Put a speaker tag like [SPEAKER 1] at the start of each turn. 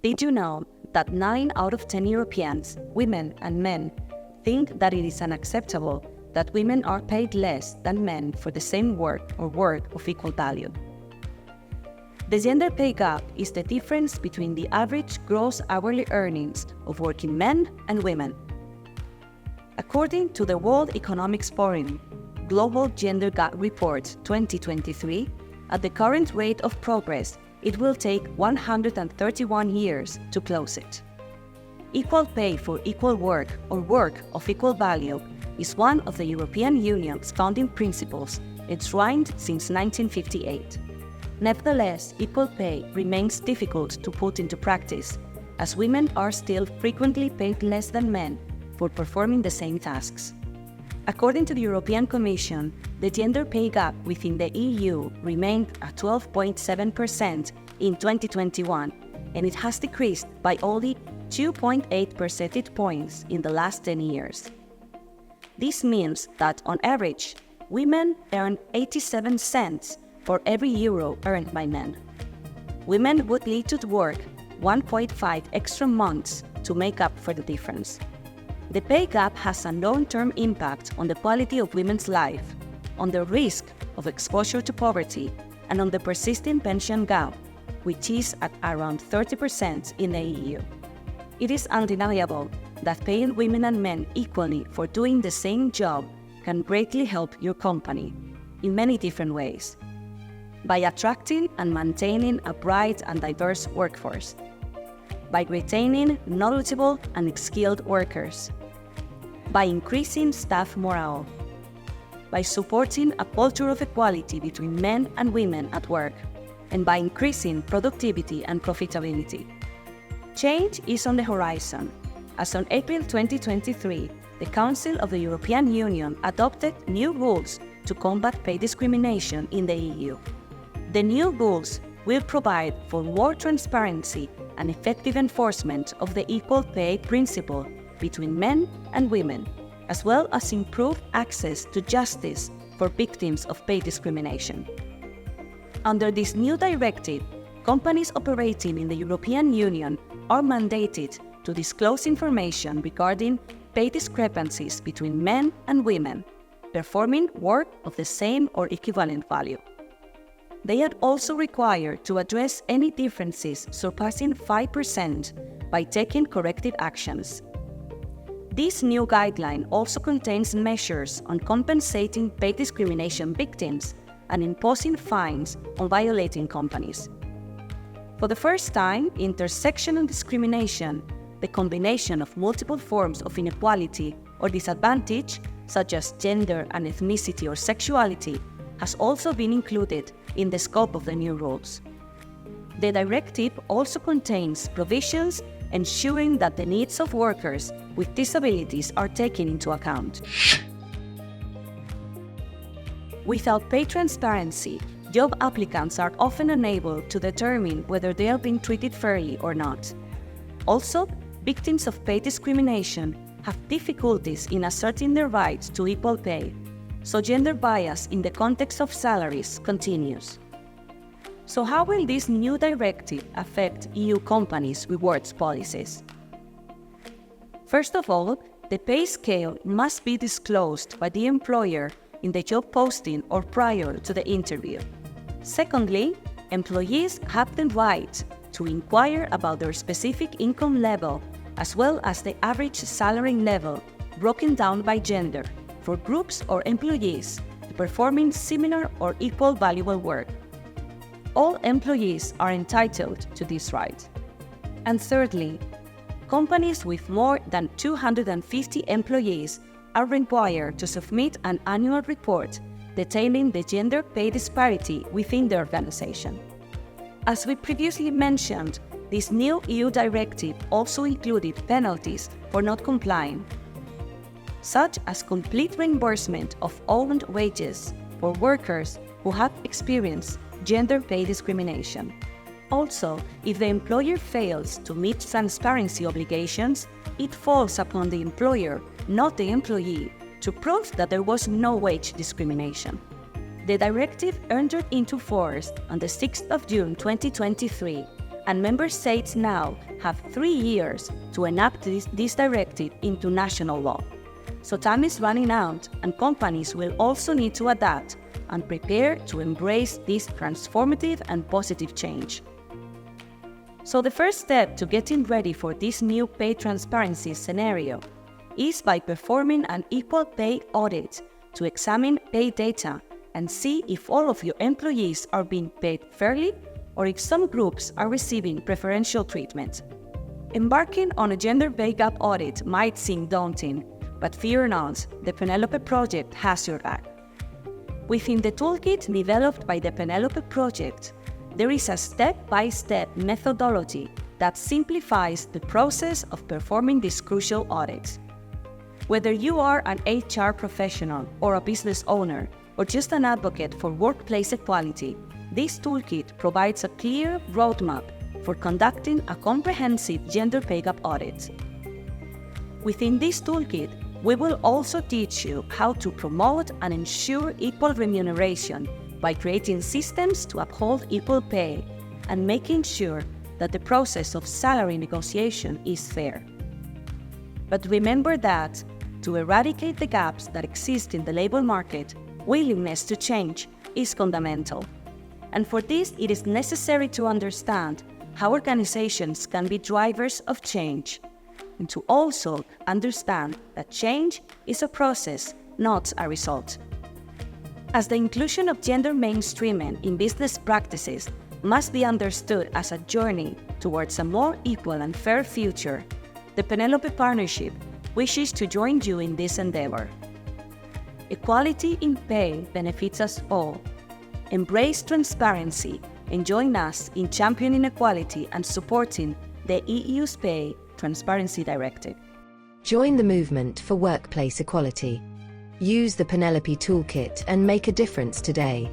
[SPEAKER 1] Did you know that 9 out of 10 Europeans, women and men, think that it is unacceptable that women are paid less than men for the same work or work of equal value? The gender pay gap is the difference between the average gross hourly earnings of working men and women. According to the World Economic Forum Global Gender Gap Report 2023, at the current rate of progress, it will take 131 years to close it. Equal pay for equal work or work of equal value is one of the European Union's founding principles, enshrined since 1958. Nevertheless, equal pay remains difficult to put into practice, as women are still frequently paid less than men for performing the same tasks. According to the European Commission, the gender pay gap within the EU remained at 12.7% in 2021, and it has decreased by only 2.8 percentage points in the last 10 years. This means that, on average, women earn 87 cents for every euro earned by men. Women would need to work 1.5 extra months to make up for the difference. The pay gap has a long-term impact on the quality of women's life, on the risk of exposure to poverty, and on the persisting pension gap, which is at around 30% in the EU. It is undeniable that paying women and men equally for doing the same job can greatly help your company in many different ways. By attracting and maintaining a bright and diverse workforce, by retaining knowledgeable and skilled workers, by increasing staff morale, by supporting a culture of equality between men and women at work, and by increasing productivity and profitability. Change is on the horizon, as on April 2023, the Council of the European Union adopted new rules to combat pay discrimination in the EU. The new rules will provide for more transparency and effective enforcement of the equal pay principle between men and women, as well as improved access to justice for victims of pay discrimination. Under this new directive, companies operating in the European Union are mandated to disclose information regarding pay discrepancies between men and women performing work of the same or equivalent value. They are also required to address any differences surpassing 5% by taking corrective actions. This new guideline also contains measures on compensating pay discrimination victims and imposing fines on violating companies. For the first time, intersectional discrimination, the combination of multiple forms of inequality or disadvantage, such as gender and ethnicity or sexuality, has also been included in the scope of the new rules. The directive also contains provisions ensuring that the needs of workers with disabilities are taken into account. Without pay transparency, job applicants are often unable to determine whether they are being treated fairly or not. Also, victims of pay discrimination have difficulties in asserting their rights to equal pay, so gender bias in the context of salaries continues. So how will this new directive affect EU companies' rewards policies? First of all, the pay scale must be disclosed by the employer in the job posting or prior to the interview. Secondly, employees have the right to inquire about their specific income level as well as the average salary level broken down by gender for groups or employees performing similar or equal valuable work. All employees are entitled to this right. And thirdly, companies with more than 250 employees are required to submit an annual report detailing the gender pay disparity within the organization. As we previously mentioned, this new EU directive also included penalties for not complying, such as complete reimbursement of earned wages for workers who have experienced gender pay discrimination. Also, if the employer fails to meet transparency obligations, it falls upon the employer, not the employee, to prove that there was no wage discrimination. The directive entered into force on the 6th of June 2023, and member states now have 3 years to enact this directive into national law. So time is running out, and companies will also need to adapt and prepare to embrace this transformative and positive change. So the first step to getting ready for this new pay transparency scenario is by performing an equal pay audit to examine pay data and see if all of your employees are being paid fairly or if some groups are receiving preferential treatment. Embarking on a gender pay gap audit might seem daunting, but fear not, the PENELOPE project has your back. Within the toolkit developed by the PENELOPE project, there is a step-by-step methodology that simplifies the process of performing this crucial audit. Whether you are an HR professional or a business owner or just an advocate for workplace equality, this toolkit provides a clear roadmap for conducting a comprehensive gender pay gap audit. Within this toolkit, we will also teach you how to promote and ensure equal remuneration by creating systems to uphold equal pay and making sure that the process of salary negotiation is fair. But remember that, to eradicate the gaps that exist in the labor market, willingness to change is fundamental. And for this, it is necessary to understand how organizations can be drivers of change, and to also understand that change is a process, not a result. As the inclusion of gender mainstreaming in business practices must be understood as a journey towards a more equal and fair future, the PENELOPE Partnership wishes to join you in this endeavor. Equality in pay benefits us all. Embrace transparency and join us in championing equality and supporting the EU's Pay Transparency Directive.
[SPEAKER 2] Join the movement for workplace equality. Use the PENELOPE toolkit and make a difference today.